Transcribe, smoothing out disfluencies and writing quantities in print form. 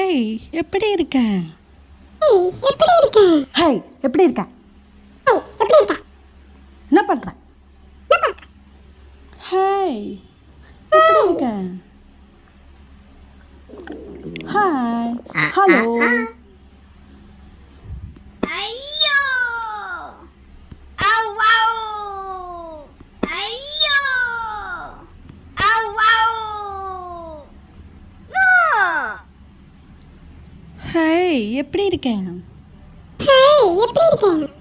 Hey எப்படி இருக்க? எப்படி இருக்க? ஹேய் எப்படி இருக்க? எப்படி இருக்க? என்ன பண்ற? ஹேய் எப்படி இருக்க? Hi hello. ஐயோ அவ்வவ் ஐயோ அவ்வவ் நோ. ஹேய் எப்படி இருக்க? ஹேய் எப்படி இருக்க?